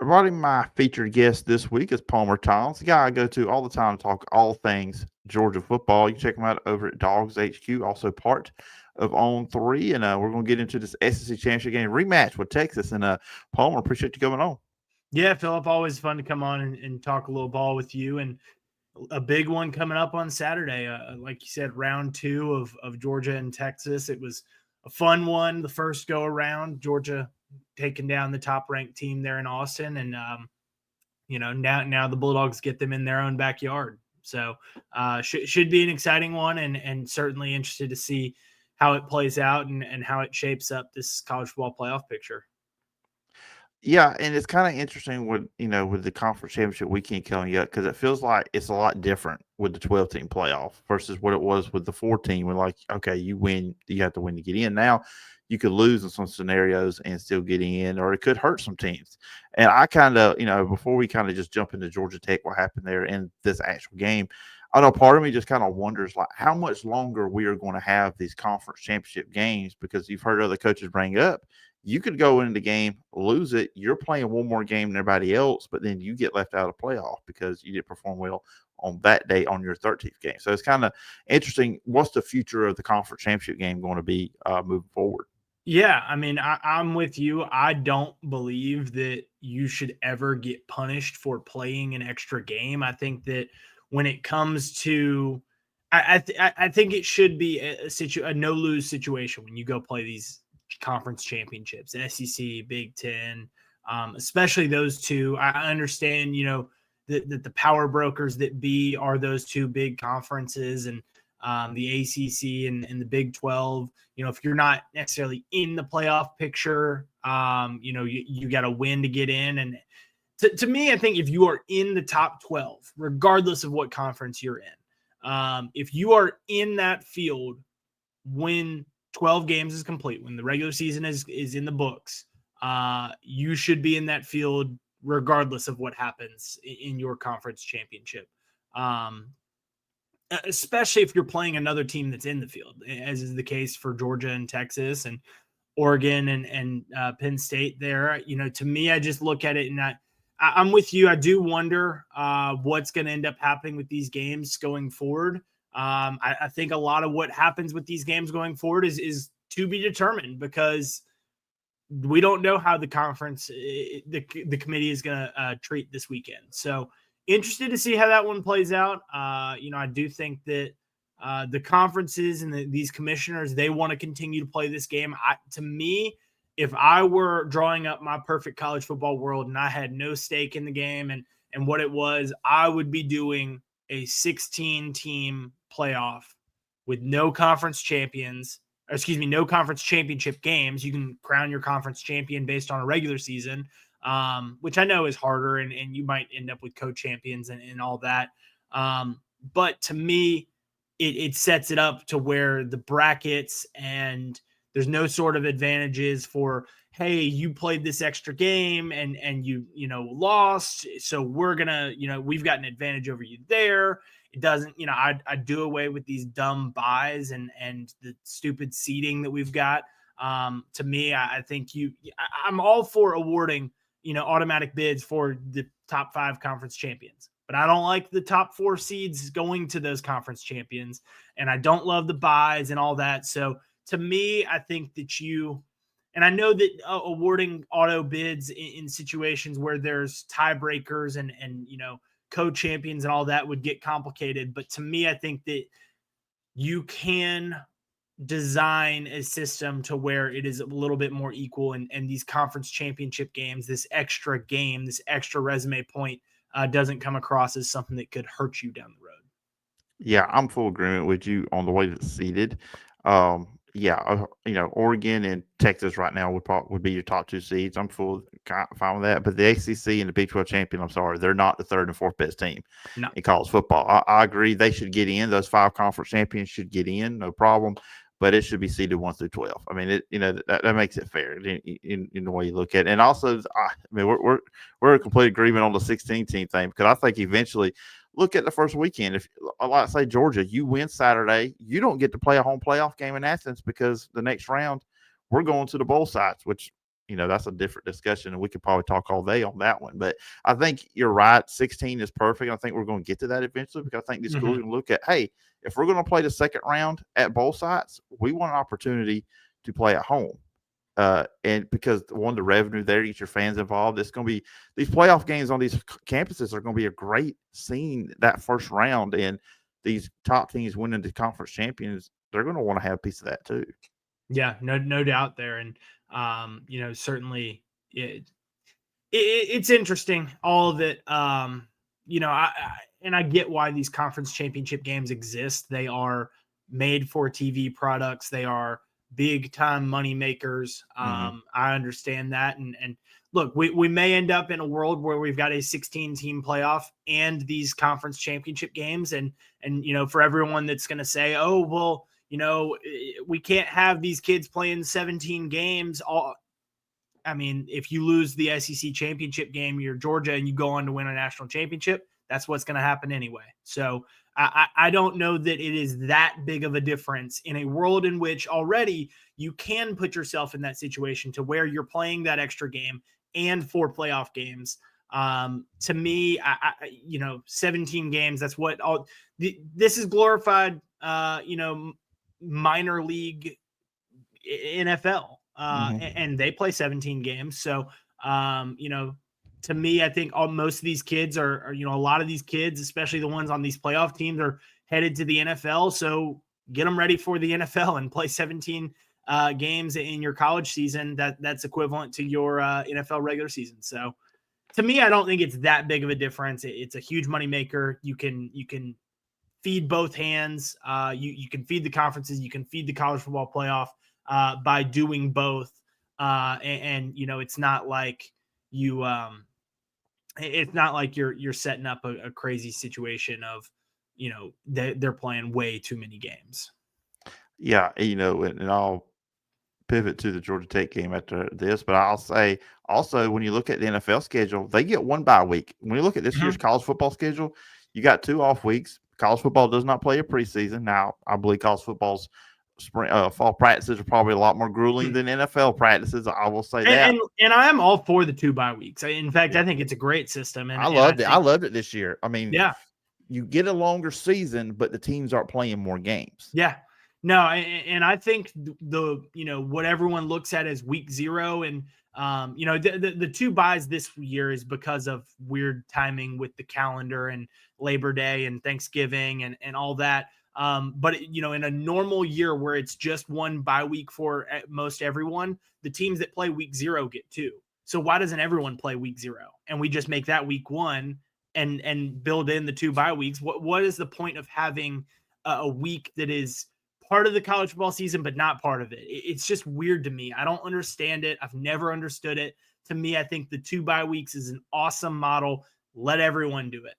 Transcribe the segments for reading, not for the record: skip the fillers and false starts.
Everybody, my featured guest this week is Palmer Thombs, the guy I go to all the time to talk all things Georgia football. You can check him out over at DawgsHQ, also part of On3. And we're going to get into this SEC championship game rematch with Texas. And Palmer, appreciate you coming on. Yeah, Phillip, always fun to come on and talk a little ball with you. And a big one coming up on Saturday. Like you said, round two of Georgia and Texas. It was a fun one the first go around. Georgia taking down the top ranked team there in Austin. And, now the Bulldogs get them in their own backyard. So should be an exciting one and certainly interested to see how it plays out and how it shapes up this college football playoff picture. Yeah, and it's kind of interesting with the conference championship weekend coming up because it feels like it's a lot different with the 12 team playoff versus what it was with the 14. When like, okay, you win, you have to win to get in. Now you could lose in some scenarios and still get in, or it could hurt some teams. And I kind of, before we kind of just jump into Georgia Tech, what happened there in this actual game, I know part of me just kind of wonders like how much longer we are going to have these conference championship games because you've heard other coaches bring up you could go into the game, lose it. You're playing one more game than everybody else, but then you get left out of playoff because you didn't perform well on that day on your 13th game. So it's kind of interesting. What's the future of the conference championship game going to be moving forward? Yeah, I mean, I'm with you. I don't believe that you should ever get punished for playing an extra game. I think that when it comes to, I think it should be a no lose situation when you go play these conference championships, SEC, Big Ten, especially those two. I understand, that the power brokers that be are those two big conferences and the ACC and the Big 12. If you're not necessarily in the playoff picture, you got to win to get in. And to me, I think if you are in the top 12, regardless of what conference you're in, if you are in that field when 12 games is complete, when the regular season is in the books, you should be in that field regardless of what happens in your conference championship. Especially if you're playing another team that's in the field, as is the case for Georgia and Texas and Oregon and Penn State there. To me, I just look at it and I'm with you. I do wonder what's going to end up happening with these games going forward. I think a lot of what happens with these games going forward is to be determined because we don't know how the conference, the committee is going to treat this weekend. So interested to see how that one plays out. I do think that the conferences and these commissioners, they want to continue to play this game. To me, if I were drawing up my perfect college football world and I had no stake in the game and what it was, I would be doing a 16-team playoff with no conference champions, no conference championship games. You can crown your conference champion based on a regular season, which I know is harder, and you might end up with co-champions and all that. But to me, it sets it up to where the brackets and there's no sort of advantages for, hey, you played this extra game and you lost, so we're gonna, we've got an advantage over you there. It doesn't, I do away with these dumb buys and the stupid seeding that we've got. To me, I think I'm all for awarding, automatic bids for the top 5 conference champions, but I don't like the top 4 seeds going to those conference champions. And I don't love the buys and all that. So to me, I think that and I know that awarding auto bids in situations where there's tiebreakers and co-champions and all that would get complicated. But to me, I think that you can design a system to where it is a little bit more equal and these conference championship games, this extra game, this extra resume point doesn't come across as something that could hurt you down the road. Yeah, I'm full agreement with you on the way that's seeded. Yeah, Oregon and Texas right now would be your top 2 seeds. I'm fine with that. But the ACC and the Big 12 champion, I'm sorry, they're not the third and fourth best team No. in college football. I agree they should get in. Those 5 conference champions should get in, no problem. But it should be seeded 1 through 12. I mean, that makes it fair in the way you look at it. And also, I mean, we're in complete agreement on the 16-team thing because I think eventually look at the first weekend. If, like say Georgia, you win Saturday, you don't get to play a home playoff game in Athens because the next round we're going to the bowl sites, which that's a different discussion, and we could probably talk all day on that one. But I think you're right. 16 is perfect. I think we're going to get to that eventually because I think these schools are going to look at, hey, if we're going to play the second round at both sites, we want an opportunity to play at home. And because the revenue there, get your fans involved. It's going to be these playoff games on these campuses are going to be a great scene that first round, and these top teams winning the conference champions, they're going to want to have a piece of that too. Yeah, no doubt there, and certainly it's interesting all of it. I get why these conference championship games exist. They are made for TV products. They are big time money makers. I understand that. And look, we may end up in a world where we've got a 16 team playoff and these conference championship games. And for everyone that's going to say, oh, well, we can't have these kids playing 17 games. If you lose the SEC championship game, you're Georgia and you go on to win a national championship, that's what's going to happen anyway. So I don't know that it is that big of a difference in a world in which already you can put yourself in that situation to where you're playing that extra game and 4 playoff games. To me, 17 games, that's what this is glorified, minor league NFL. And they play 17 games. So, to me, I think most of these kids are, a lot of these kids, especially the ones on these playoff teams, are headed to the NFL. So get them ready for the NFL and play 17 games in your college season. That's equivalent to your NFL regular season. So to me, I don't think it's that big of a difference. It's a huge moneymaker. You can feed both hands. You can feed the conferences. You can feed the college football playoff by doing both. It's not like it's not like you're setting up a crazy situation of, they're playing way too many games. Yeah. And I'll pivot to the Georgia Tech game after this, but I'll say also, when you look at the NFL schedule, they get 1 bye week. When you look at this year's college football schedule, you got 2 off weeks. College football does not play a preseason. Now, I believe college football's fall practices are probably a lot more grueling than NFL practices. I will say that. And I am all for the 2 bye weeks. In fact, I think it's a great system. And I loved it. I loved it this year. I mean, yeah, you get a longer season, but the teams aren't playing more games. Yeah. No, and I think what everyone looks at as week 0 and the 2 byes this year is because of weird timing with the calendar and Labor Day and Thanksgiving and all that. But in a normal year where it's just 1 bye week for most everyone, the teams that play week 0 get 2. So why doesn't everyone play week 0? And we just make that week 1 and build in the 2 bye weeks. What is the point of having a week that is part of the college football season, but not part of it? It's just weird to me. I don't understand it. I've never understood it. To me, I think the 2 bye weeks is an awesome model. Let everyone do it.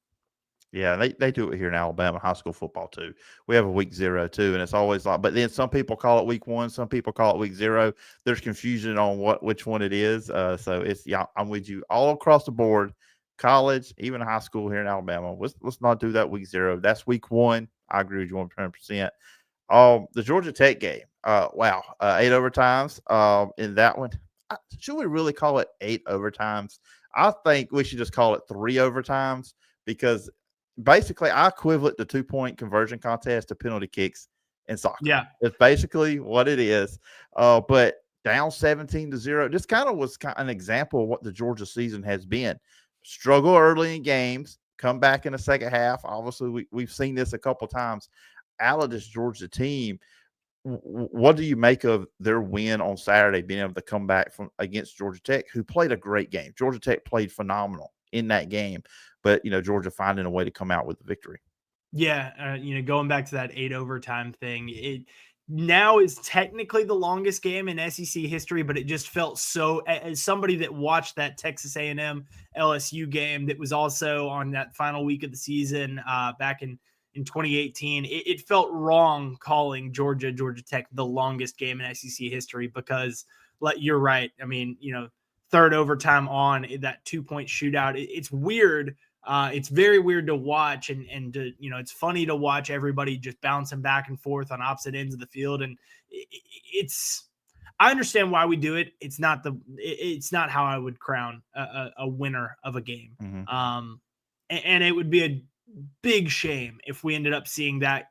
Yeah, they do it here in Alabama, high school football too. We have a week 0 too, and it's always like, but then some people call it week 1, some people call it week 0. There's confusion on which one it is. So I'm with you all across the board, college, even high school here in Alabama. Let's not do that week 0. That's week 1. I agree with you 100%. The Georgia Tech game. 8 overtimes. In that one, should we really call it 8 overtimes? I think we should just call it 3 overtimes because basically I equivalent the 2-point conversion contest to penalty kicks in soccer. Yeah, it's basically what it is. But down 17-0, this kind of was an example of what the Georgia season has been. Struggle early in games, come back in the second half. Obviously, we've seen this a couple times out of this Georgia team. What do you make of their win on Saturday, being able to come back from against Georgia Tech, who played a great game? Georgia Tech played phenomenal in that game, but Georgia finding a way to come out with the victory. Yeah, going back to that 8 overtime thing, it now is technically the longest game in SEC history, but it just felt so, as somebody that watched that Texas A&M LSU game that was also on that final week of the season back in 2018, it felt wrong calling Georgia Tech the longest game in SEC history because you're right. I mean, third overtime on that 2-point shootout. It's weird. It's very weird to watch and to, it's funny to watch everybody just bouncing back and forth on opposite ends of the field. And I understand why we do it. It's not how I would crown a winner of a game. Mm-hmm. And it would be a big shame if we ended up seeing that,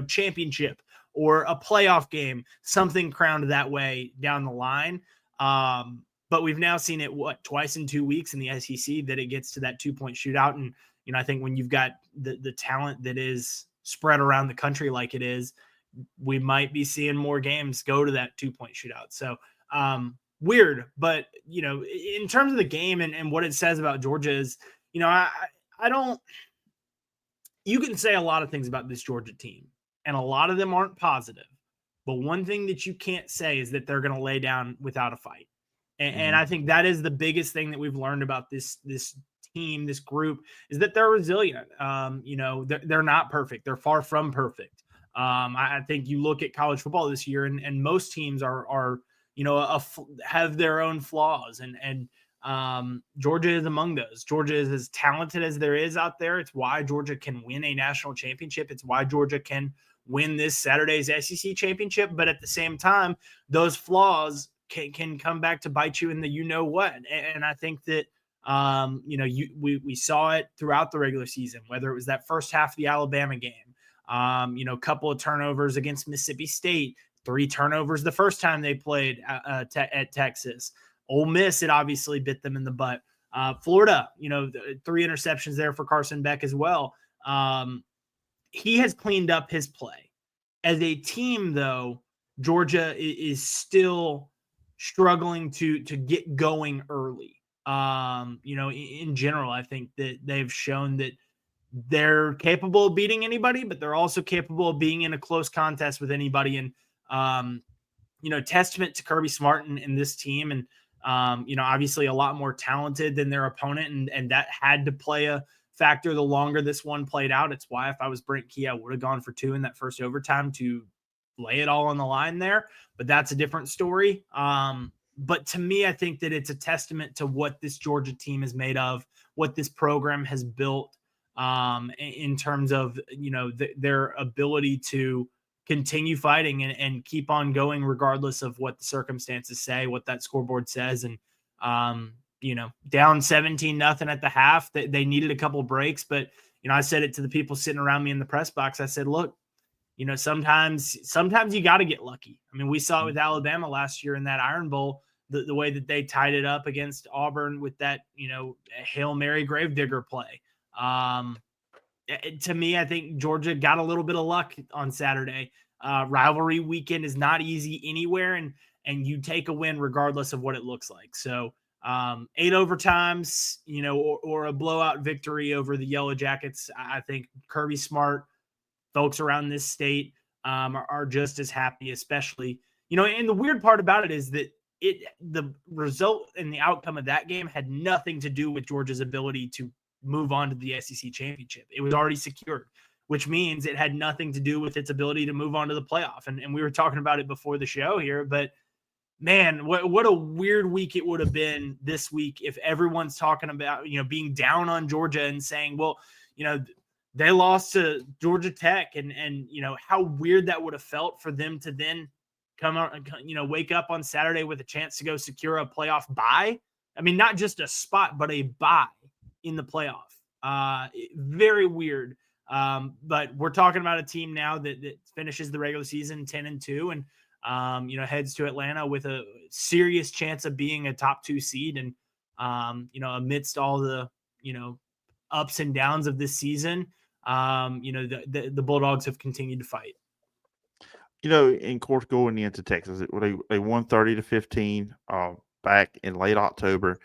championship or a playoff game, something crowned that way down the line. But we've now seen it twice in 2 weeks in the SEC that it gets to that 2-point shootout. And, I think when you've got the talent that is spread around the country like it is, we might be seeing more games go to that 2-point shootout. So weird, but in terms of the game and what it says about Georgia is, I don't, you can say a lot of things about this Georgia team and a lot of them aren't positive, but one thing that you can't say is that they're going to lay down without a fight. And I think that is the biggest thing that we've learned about this team, this group, is that they're resilient. They're not perfect. They're far from perfect. I think you look at college football this year, and most teams are have their own flaws, and Georgia is among those. Georgia is as talented as there is out there. It's why Georgia can win a national championship. It's why Georgia can win this Saturday's SEC championship. But at the same time, those flaws can come back to bite you in the what. And I think that we saw it throughout the regular season, whether it was that first half of the Alabama game. A couple of turnovers against Mississippi State, 3 turnovers the first time they played at Texas. Ole Miss, it obviously bit them in the butt. Florida, 3 interceptions there for Carson Beck as well. He has cleaned up his play. As a team, though, Georgia is still struggling to get going early. In general, I think that they've shown that they're capable of beating anybody, but they're also capable of being in a close contest with anybody. And, testament to Kirby Smart and this team. And, obviously a lot more talented than their opponent. And that had to play a factor the longer this one played out. It's why if I was Brent Key, I would have gone for 2 in that first overtime to lay it all on the line there. But that's a different story. But to me, I think that it's a testament to what this Georgia team is made of, what this program has built. In terms of, their ability to continue fighting and keep on going regardless of what the circumstances say, what that scoreboard says. And, down 17-0 at the half, they needed a couple breaks. But, I said it to the people sitting around me in the press box. I said, look, sometimes you got to get lucky. I mean, we saw it with Alabama last year in that Iron Bowl, the way that they tied it up against Auburn with that, Hail Mary gravedigger play. To me, I think Georgia got a little bit of luck on Saturday. Rivalry weekend is not easy anywhere, and you take a win regardless of what it looks like. So 8 overtimes, or a blowout victory over the Yellow Jackets. I think Kirby Smart, folks around this state are just as happy, especially, and the weird part about it is that the result and the outcome of that game had nothing to do with Georgia's ability to move on to the SEC championship. It was already secured, which means it had nothing to do with its ability to move on to the playoff. And we were talking about it before the show here, but man, what a weird week it would have been this week if everyone's talking about, being down on Georgia and saying, well, they lost to Georgia Tech and how weird that would have felt for them to then come out, wake up on Saturday with a chance to go secure a playoff bye. I mean, not just a spot, but a bye in the playoff. Very weird. But we're talking about a team now that finishes the regular season 10-2 and, heads to Atlanta with a serious chance of being a top 2 seed. And, amidst all the, ups and downs of this season, the Bulldogs have continued to fight. In course, going into Texas, they won 30-15 back in late October.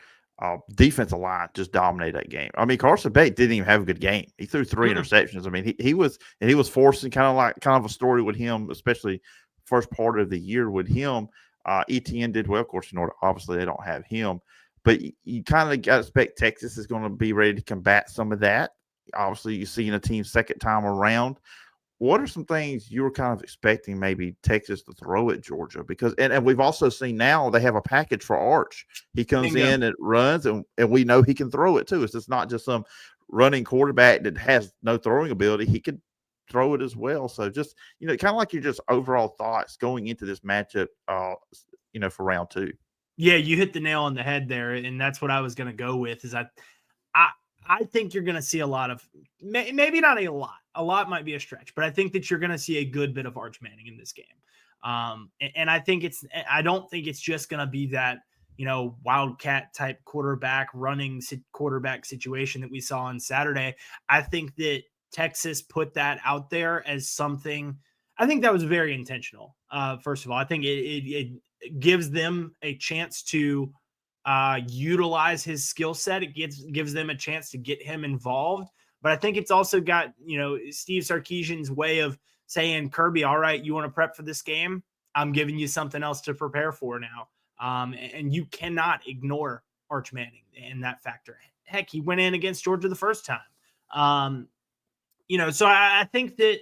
Defensive line just dominated that game. I mean, Carson Beck didn't even have a good game. He threw 3 interceptions. I mean, he was forcing kind of a story with him, especially first part of the year with him. ETN did well. Of course, obviously they don't have him, but you kind of got to expect Texas is going to be ready to combat some of that. Obviously, you're seeing a team second time around. What are some things you were kind of expecting maybe Texas to throw at Georgia? Because and we've also seen now they have a package for Arch. He comes in and runs, and we know he can throw it too. It's just not just some running quarterback that has no throwing ability. He could throw it as well. So just, kind of like your just overall thoughts going into this matchup, for round 2. Yeah, you hit the nail on the head there, and that's what I was going to go with. I I think you're going to see a lot of, maybe not a lot. A lot might be a stretch, but I think that you're going to see a good bit of Arch Manning in this game. And I think I don't think it's just going to be that, wildcat type quarterback quarterback situation that we saw on Saturday. I think that Texas put that out there as something. I think that was very intentional. First of all, I think it gives them a chance to utilize his skill set. It gives them a chance to get him involved. But I think it's also got, Steve Sarkisian's way of saying, Kirby, all right, you want to prep for this game? I'm giving you something else to prepare for now. And you cannot ignore Arch Manning in that factor. Heck, he went in against Georgia the first time. So I think that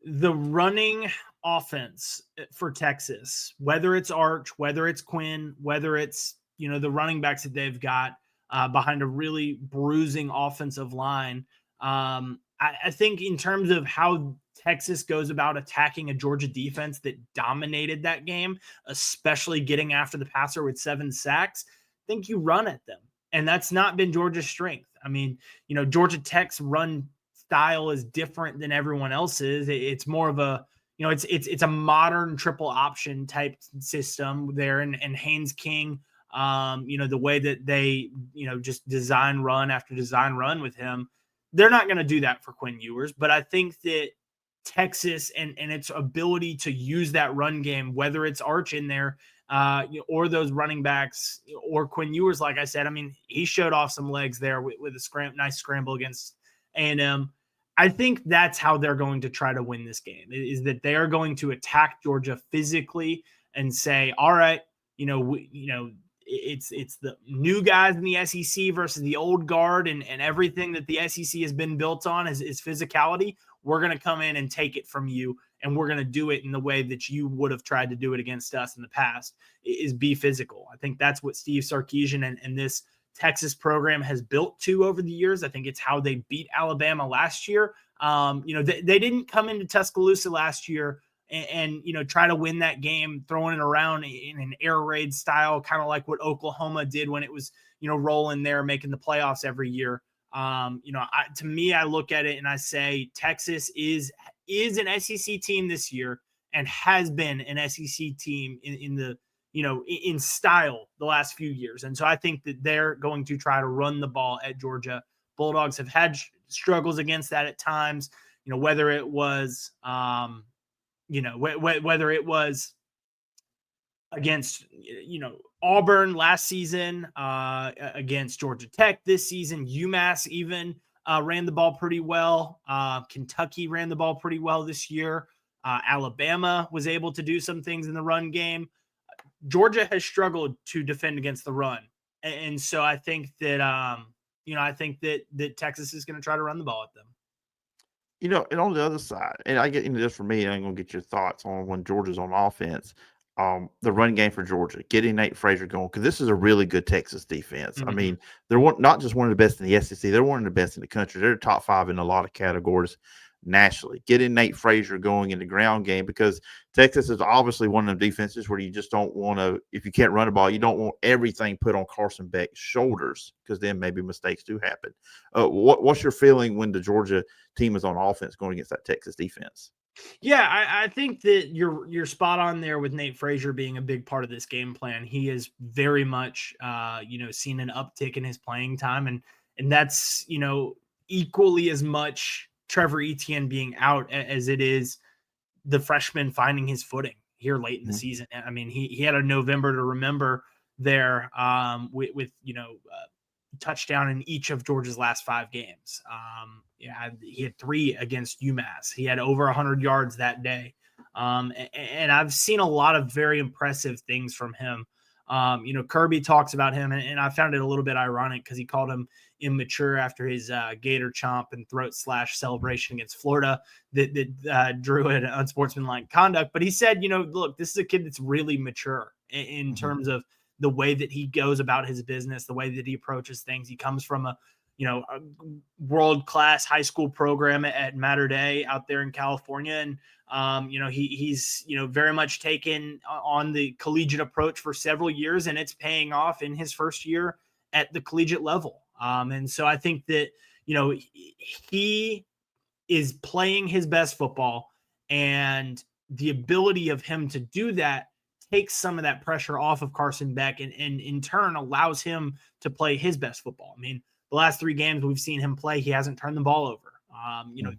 the running offense for Texas, whether it's Arch, whether it's Quinn, whether it's, the running backs that they've got behind a really bruising offensive line. I think in terms of how Texas goes about attacking a Georgia defense that dominated that game, especially getting after the passer with 7 sacks, I think you run at them. And that's not been Georgia's strength. I mean, Georgia Tech's run style is different than everyone else's. It's more of a, it's a modern triple option type system there. And Haynes King, the way that they, just design run after design run with him, they're not going to do that for Quinn Ewers. But I think that Texas and its ability to use that run game, whether it's Arch in there or those running backs or Quinn Ewers, like I said, I mean, he showed off some legs there with a nice scramble against A&M. I think that's how they're going to try to win this game, is that they are going to attack Georgia physically and say, all right, it's the new guys in the SEC versus the old guard, and everything that the SEC has been built on is physicality. We're going to come in and take it from you, and we're going to do it in the way that you would have tried to do it against us in the past, is be physical. I think that's what Steve Sarkisian and this Texas program has built to over the years. I think it's how they beat Alabama last year. They didn't come into Tuscaloosa last year and try to win that game, throwing it around in an air raid style, kind of like what Oklahoma did when it was, rolling there, making the playoffs every year. To me, I look at it and I say Texas is an SEC team this year and has been an SEC team in the, in style the last few years. And so I think that they're going to try to run the ball at Georgia. Bulldogs have had struggles against that at times, whether it was, whether it was against, Auburn last season, against Georgia Tech this season, UMass even ran the ball pretty well. Kentucky ran the ball pretty well this year. Alabama was able to do some things in the run game. Georgia has struggled to defend against the run. And so I think that, I think that Texas is going to try to run the ball at them. And on the other side, and I get into this for me, and I'm going to get your thoughts on when Georgia's on offense. The run game for Georgia, getting Nate Frazier going, because this is a really good Texas defense. Mm-hmm. I mean, they're not just one of the best in the SEC, they're one of the best in the country. They're top 5 in a lot of categories nationally. Getting Nate Frazier going in the ground game, because Texas is obviously one of the defenses where you just don't want to, if you can't run the ball, you don't want everything put on Carson Beck's shoulders, because then maybe mistakes do happen. What's your feeling when the Georgia team is on offense going against that Texas defense? Yeah, I think that you're spot on there with Nate Frazier being a big part of this game plan. He is very much, seen an uptick in his playing time, and that's, equally as much Trevor Etienne being out as it is the freshman finding his footing here late in the season. I mean, he had a November to remember there with touchdown in each of Georgia's last 5 games. He had 3 against UMass. He had over 100 yards that day. And I've seen a lot of very impressive things from him. Kirby talks about him, and I found it a little bit ironic because he called him immature after his gator chomp and throat slash celebration against Florida that drew an unsportsmanlike conduct. But he said, look, this is a kid that's really mature in terms of the way that he goes about his business, the way that he approaches things. He comes from a a world-class high school program at Mater Dei out there in California. And, he's very much taken on the collegiate approach for several years, and it's paying off in his first year at the collegiate level. And so I think that, he is playing his best football, and the ability of him to do that takes some of that pressure off of Carson Beck, and in turn allows him to play his best football. I mean, the last 3 games we've seen him play, he hasn't turned the ball over.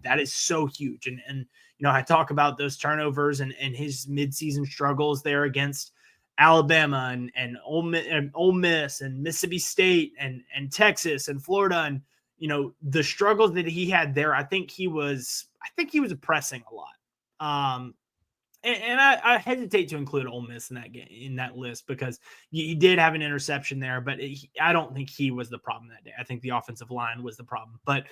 That is so huge. And I talk about those turnovers and his midseason struggles there against Alabama and Ole Miss and Mississippi State and Texas and Florida, and the struggles that he had there. I think he was oppressing a lot. And I hesitate to include Ole Miss in that game, in that list, because he did have an interception there, but I don't think he was the problem that day. I think the offensive line was the problem. But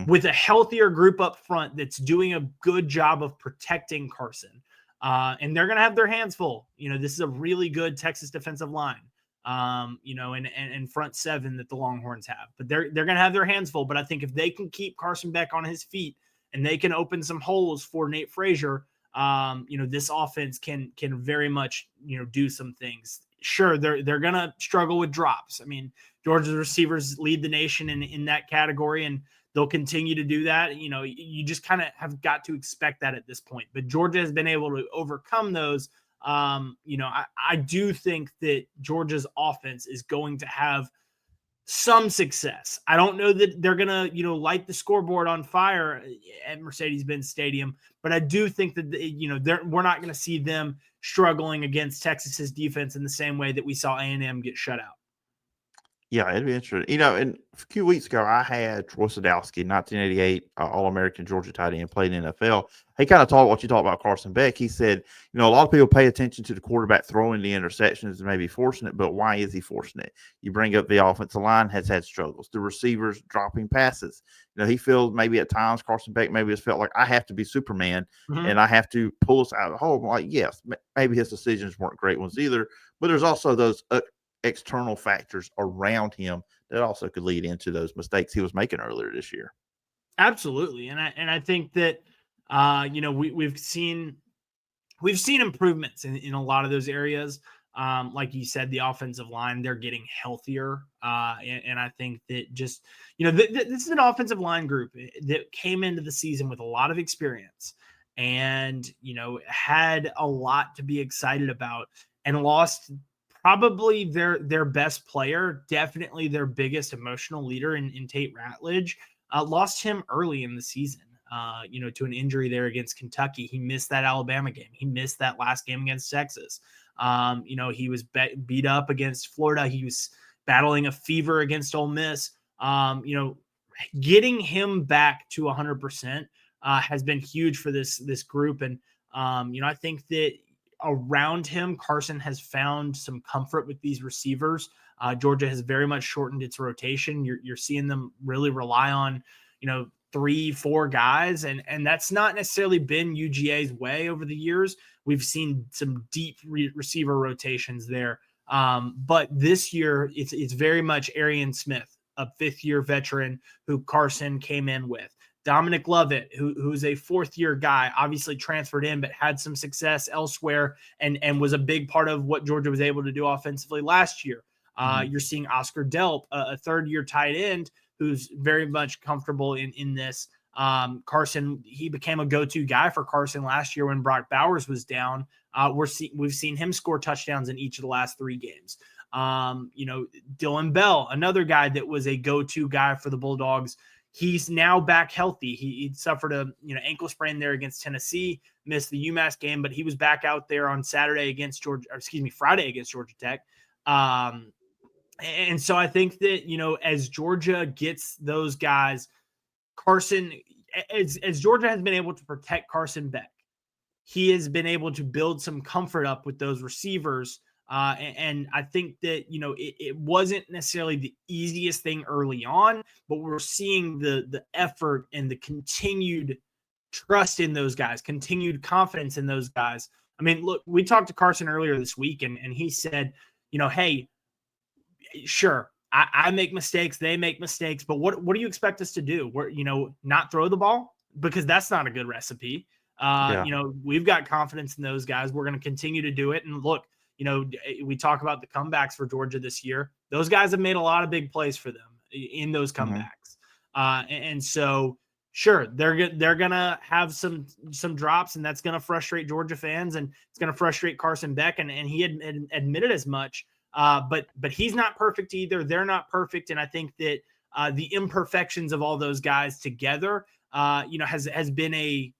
with a healthier group up front that's doing a good job of protecting Carson, and they're going to have their hands full. This is a really good Texas defensive line, and front seven that the Longhorns have. But they're going to have their hands full. But I think if they can keep Carson Beck on his feet and they can open some holes for Nate Frazier, this offense can very much, do some things. Sure, they're going to struggle with drops. I mean, Georgia's receivers lead the nation in that category, and they'll continue to do that. You just kind of have got to expect that at this point. But Georgia has been able to overcome those. I do think that Georgia's offense is going to have some success. I don't know that they're going to, light the scoreboard on fire at Mercedes-Benz Stadium, but I do think that, we're not going to see them struggling against Texas's defense in the same way that we saw A&M get shut out. Yeah, it'd be interesting. And a few weeks ago, I had Troy Sadowski, 1988 All-American Georgia tight end, played in the NFL. He kind of talked what you talked about Carson Beck. He said, a lot of people pay attention to the quarterback throwing the interceptions and maybe forcing it, but why is he forcing it? You bring up the offensive line has had struggles. The receivers dropping passes. He feels maybe at times Carson Beck maybe has felt like I have to be Superman and I have to pull us out of the hole. I'm like, yes, maybe his decisions weren't great ones either, but there's also those external factors around him that also could lead into those mistakes he was making earlier this year. Absolutely. And I think that, we've seen improvements in a lot of those areas. Like you said, the offensive line, they're getting healthier. And I think that just, this is an offensive line group that came into the season with a lot of experience and, had a lot to be excited about, and lost probably their best player, definitely their biggest emotional leader in Tate Ratledge, lost him early in the season, to an injury there against Kentucky. He missed that Alabama game. He missed that last game against Texas. He was beat up against Florida. He was battling a fever against Ole Miss. Getting him back to 100% has been huge for this group. And, I think that around him, Carson has found some comfort with these receivers. Georgia has very much shortened its rotation. You're seeing them really rely on, 3-4 guys. And that's not necessarily been UGA's way over the years. We've seen some deep receiver rotations there. But this year it's very much Arian Smith, a 5th-year veteran who Carson came in with. Dominic Lovett, who's a 4th-year guy, obviously transferred in, but had some success elsewhere and was a big part of what Georgia was able to do offensively last year. You're seeing Oscar Delp, a 3rd-year tight end, who's very much comfortable in this. Carson, he became a go-to guy for Carson last year when Brock Bowers was down. We've seen him score touchdowns in each of the last 3 games. Dylan Bell, another guy that was a go-to guy for the Bulldogs. He's now back healthy. He suffered a ankle sprain there against Tennessee, missed the UMass game, but he was back out there on Friday against Georgia Tech. And so I think that, as Georgia gets those guys, Carson, as Georgia has been able to protect Carson Beck, he has been able to build some comfort up with those receivers. And I think that, it wasn't necessarily the easiest thing early on, but we're seeing the effort and the continued trust in those guys, continued confidence in those guys. I mean, look, we talked to Carson earlier this week and he said, hey, sure, I make mistakes, they make mistakes, but what do you expect us to do? We're, not throw the ball, because that's not a good recipe. Yeah. We've got confidence in those guys. We're going to continue to do it. And look, we talk about the comebacks for Georgia this year. Those guys have made a lot of big plays for them in those comebacks. And so, sure, they're gonna have some drops, and that's gonna frustrate Georgia fans, and it's gonna frustrate Carson Beck, and he had admitted as much. But he's not perfect either. They're not perfect, and I think that the imperfections of all those guys together, has been a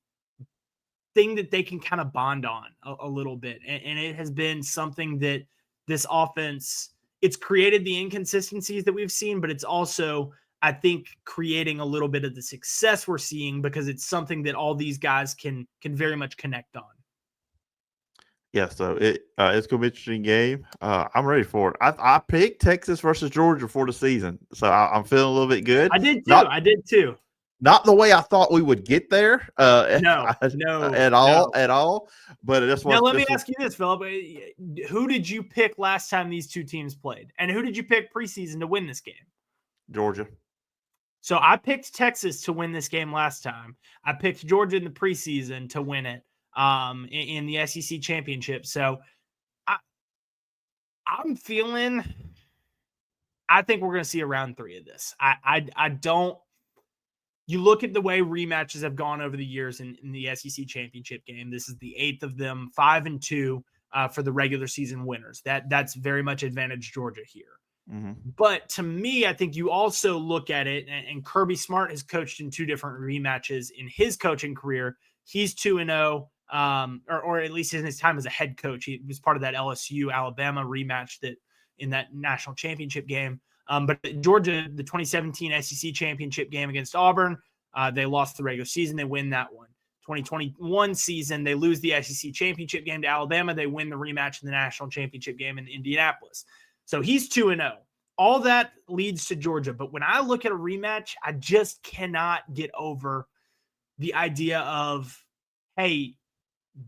thing that they can kind of bond on a little bit, and it has been something that this offense, it's created the inconsistencies that we've seen, but it's also, I think, creating a little bit of the success we're seeing, because it's something that all these guys can very much connect on. Yeah, so it's gonna be an interesting game. I'm ready for it. I picked Texas versus Georgia for the season, so I'm feeling a little bit good. I did too. Not the way I thought we would get there, No. at all. But that's what. Now let me ask you this, Phillip: who did you pick last time these two teams played, and who did you pick preseason to win this game? Georgia. So I picked Texas to win this game last time. I picked Georgia in the preseason to win it in the SEC championship. So I'm feeling, I think we're going to see a round 3 of this. I don't, you look at the way rematches have gone over the years in the SEC championship game. This is the 8th of them, 5-2 for the regular season winners. That's very much advantage Georgia here. Mm-hmm. But to me, I think you also look at it, and Kirby Smart has coached in 2 different rematches in his coaching career. He's 2-0, or at least in his time as a head coach. He was part of that LSU Alabama rematch that in that national championship game. But Georgia, the 2017 SEC championship game against Auburn, they lost the regular season. They win that one. 2021 season, they lose the SEC championship game to Alabama. They win the rematch in the national championship game in Indianapolis. So he's 2-0. All that leads to Georgia. But when I look at a rematch, I just cannot get over the idea of, hey,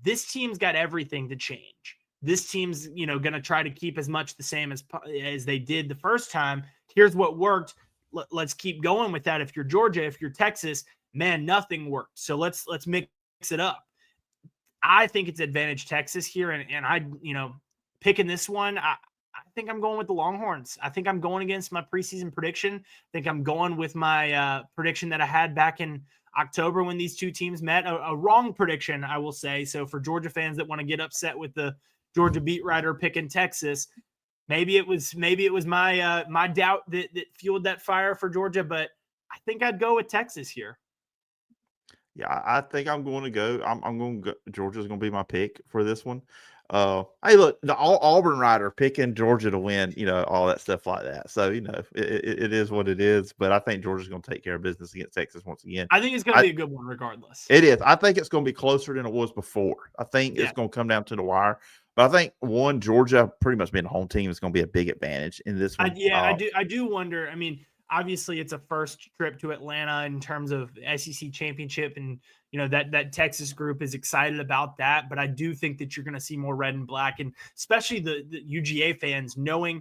this team's got everything to change. This team's, going to try to keep as much the same as they did the first time. Here's what worked. Let's keep going with that. If you're Georgia, if you're Texas, man, nothing worked. So let's mix it up. I think it's advantage Texas here. And I, picking this one, I think I'm going with the Longhorns. I think I'm going against my preseason prediction. I think I'm going with my prediction that I had back in October when these two teams met. A wrong prediction, I will say. So for Georgia fans that want to get upset with the Georgia beat writer picking Texas, maybe it was my my doubt that fueled that fire for Georgia. But I think I'd go with Texas here. Yeah, I think I'm going to go. I'm going to go. Georgia's going to be my pick for this one. Hey, look, the Auburn writer picking Georgia to win, all that stuff like that. So, it is what it is. But I think Georgia's going to take care of business against Texas once again. I think it's going to be a good one regardless. It is. I think it's going to be closer than it was before. I think it's going to come down to the wire. But I think, Georgia pretty much being a home team is going to be a big advantage in this one. I do wonder. I mean, obviously it's a first trip to Atlanta in terms of SEC championship, and that Texas group is excited about that. But I do think that you're going to see more red and black, and especially the UGA fans knowing,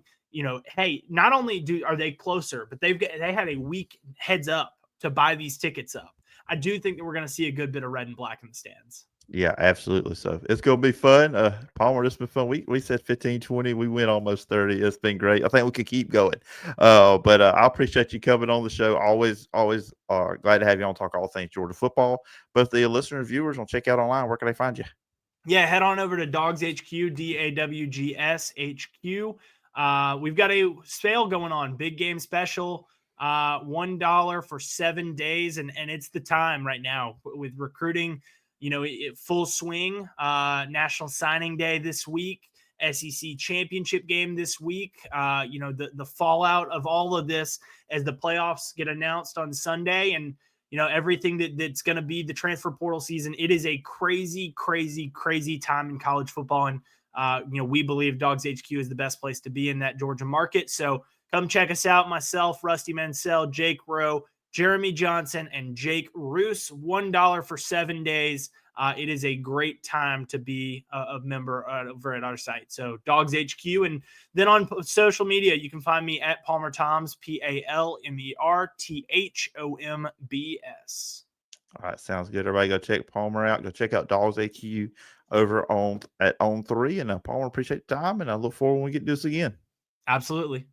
hey, not only are they closer, but they had a week heads up to buy these tickets up. I do think that we're going to see a good bit of red and black in the stands. Yeah, absolutely. So it's going to be fun. Palmer, it's been fun. We said 15, 20. We went almost 30. It's been great. I think we could keep going. But I appreciate you coming on the show. Always glad to have you on, talk all things Georgia football. Both the listeners and viewers will check out online. Where can they find you? Yeah, head on over to DawgsHQ, DAWGSHQ. We've got a sale going on, big game special, $1 for 7 days. And it's the time right now with recruiting, full swing, National Signing Day this week, SEC championship game this week, the fallout of all of this as the playoffs get announced on Sunday, and, everything that's going to be the transfer portal season. It is a crazy, crazy, crazy time in college football. And, we believe DawgsHQ is the best place to be in that Georgia market. So come check us out. Myself, Rusty Mansell, Jake Rowe, Jeremy Johnson, and Jake Roos. $1 for 7 days. it is a great time to be a member over at our site. So Dogs HQ. And then on social media, you can find me at Palmer Thombs, PalmerThombs. All right, sounds good. Everybody go check Palmer out. Go check out Dogs HQ over on 3. And Palmer, appreciate the time, and I look forward when we get to this again. Absolutely.